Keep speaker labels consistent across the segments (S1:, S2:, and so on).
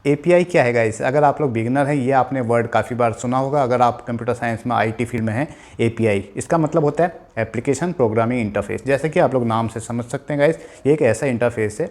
S1: API क्या है guys? अगर आप लोग बिगिनर हैं, ये आपने वर्ड काफ़ी बार सुना होगा। अगर आप कंप्यूटर साइंस में आईटी फील्ड में हैं, एपीआई इसका मतलब होता है एप्लीकेशन प्रोग्रामिंग इंटरफेस। जैसे कि आप लोग नाम से समझ सकते हैं गाइस, ये एक ऐसा इंटरफेस है,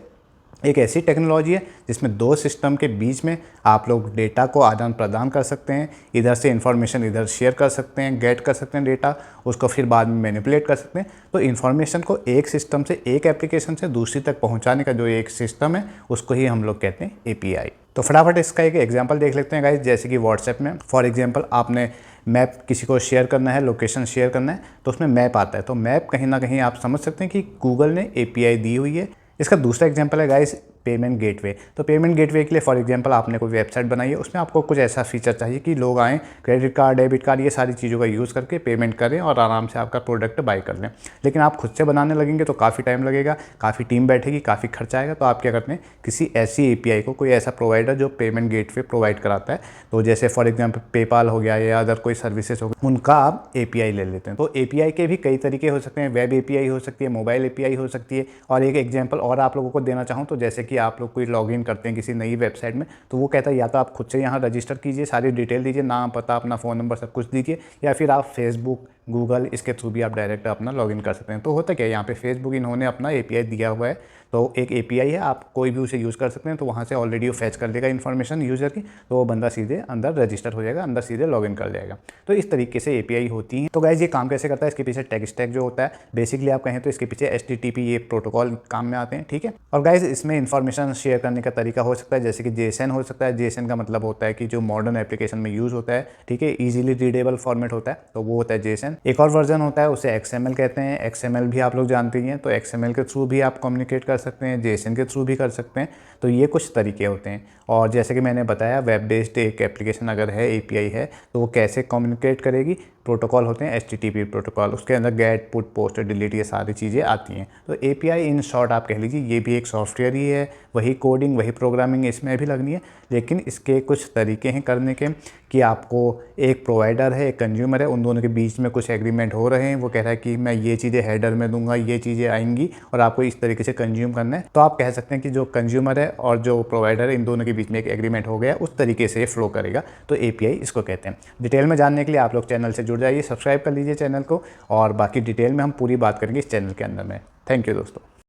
S1: एक ऐसी टेक्नोलॉजी है जिसमें दो सिस्टम के बीच में आप लोग डेटा को आदान प्रदान कर सकते हैं। इधर से इंफॉर्मेशन इधर शेयर कर सकते हैं, गेट कर सकते हैं डेटा, उसको फिर बाद में मैनिपुलेट कर सकते हैं। तो इन्फॉर्मेशन को एक सिस्टम से, एक एप्लीकेशन से दूसरी तक पहुंचाने का जो एक सिस्टम है, उसको ही हम लोग कहते हैं एपीआई। तो फटाफट इसका एक एग्जांपल देख लेते हैं गाइस। जैसे कि व्हाट्सएप में फॉर एग्जांपल आपने मैप किसी को शेयर करना है, लोकेशन शेयर करना है, तो उसमें मैप आता है। तो मैप कहीं ना कहीं आप समझ सकते हैं कि गूगल ने एपीआई दी हुई है। इसका दूसरा एग्जांपल है गाइस पेमेंट गेटवे। तो पेमेंट गेटवे के लिए फॉर एग्जांपल आपने कोई वेबसाइट बनाई है, उसमें आपको कुछ ऐसा फीचर चाहिए कि लोग आएँ, क्रेडिट कार्ड, डेबिट कार्ड, ये सारी चीज़ों का यूज़ करके पेमेंट करें और आराम से आपका प्रोडक्ट बाय कर लें। लेकिन आप खुद से बनाने लगेंगे तो काफ़ी टाइम लगेगा, काफ़ी टीम बैठेगी, काफ़ी खर्चा आएगा। तो आप क्या करते हैं, किसी ऐसी एपीआई को, कोई ऐसा प्रोवाइडर जो पेमेंट गेटवे प्रोवाइड कराता है, तो जैसे फॉर एग्जाम्पल पेपाल हो गया या अदर कोई सर्विसेज हो गया, उनका आप एपीआई ले लेते हैं। तो एपीआई के भी कई तरीके हो सकते हैं। वेब एपीआई हो सकती है, मोबाइल एपीआई हो सकती है। और एक एग्जाम्पल और आप लोगों को देना चाहूँ तो जैसे कि आप लोग कोई लॉगिन करते हैं किसी नई वेबसाइट में, तो वो कहता है या तो आप खुद से यहाँ रजिस्टर कीजिए, सारी डिटेल दीजिए, नाम, पता, अपना फ़ोन नंबर सब कुछ दीजिए, या फिर आप फेसबुक, गूगल, इसके थ्रू भी आप डायरेक्ट अपना लॉगिन कर सकते हैं। तो होता क्या है, यहाँ पे फेसबुक इन्होंने अपना एपीआई दिया हुआ है, तो एक एपीआई है, आप कोई भी उसे यूज़ कर सकते हैं। तो वहाँ से ऑलरेडी वो फैच कर देगा इन्फॉर्मेशन यूज़र की, तो वो बंदा सीधे अंदर रजिस्टर हो जाएगा, अंदर सीधे लॉगिन कर जाएगा। तो इस तरीके से एपीआई होती है। तो गाइस ये काम कैसे करता है, इसके पीछे टेक स्टैक जो होता है, बेसिकली आप कहें तो इसके पीछे एचटीटीपी ये प्रोटोकॉल काम में आते हैं, ठीक है। और गाइस इसमें इन्फॉर्मेशन शेयर करने का तरीका हो सकता है जैसे कि जेसन हो सकता है। जेसन का मतलब होता है कि जो मॉडर्न एप्लीकेशन में यूज़ होता है, ठीक है, इजीली रीडेबल फॉर्मेट होता है, तो वो होता है जेसन। एक और वर्जन होता है, उसे एक्सएमएल कहते हैं। एक्सएमएल भी आप लोग जानते ही हैं, तो एक्सएमएल के थ्रू भी आप कम्युनिकेट कर सकते हैं, जेसन के थ्रू भी कर सकते हैं। तो ये कुछ तरीके होते हैं। और जैसे कि मैंने बताया, वेब बेस्ड एक एप्लीकेशन अगर है, एपीआई है, तो वो कैसे कम्युनिकेट करेगी, प्रोटोकॉल होते हैं एचटीटीपी प्रोटोकॉल, उसके अंदर गेट, पुट, पोस्ट, डिलीट, ये सारी चीज़ें आती हैं। तो एपीआई इन शॉर्ट आप कह लीजिए ये भी एक सॉफ्टवेयर ही है, वही कोडिंग, वही प्रोग्रामिंग इसमें भी लगनी है। लेकिन इसके कुछ तरीके हैं करने के, कि आपको एक प्रोवाइडर है, एक कंज्यूमर है, उन दोनों के बीच में कुछ एग्रीमेंट हो रहे हैं। वो कह रहा है कि मैं ये चीज़ें हेडर में दूंगा, ये चीज़ें आएंगी और आपको इस तरीके से कंज्यूम करना है। तो आप कह सकते हैं कि जो कंज्यूमर है और जो प्रोवाइडर है, इन दोनों के बीच में एक एग्रीमेंट हो गया, उस तरीके से फ्लो करेगा। तो एपीआई इसको कहते हैं। डिटेल में जानने के लिए आप लोग चैनल से जुड़ जाइए, सब्सक्राइब कर लीजिए चैनल को, और बाकी डिटेल में हम पूरी बात करेंगे इस चैनल के अंदर में। थैंक यू दोस्तों।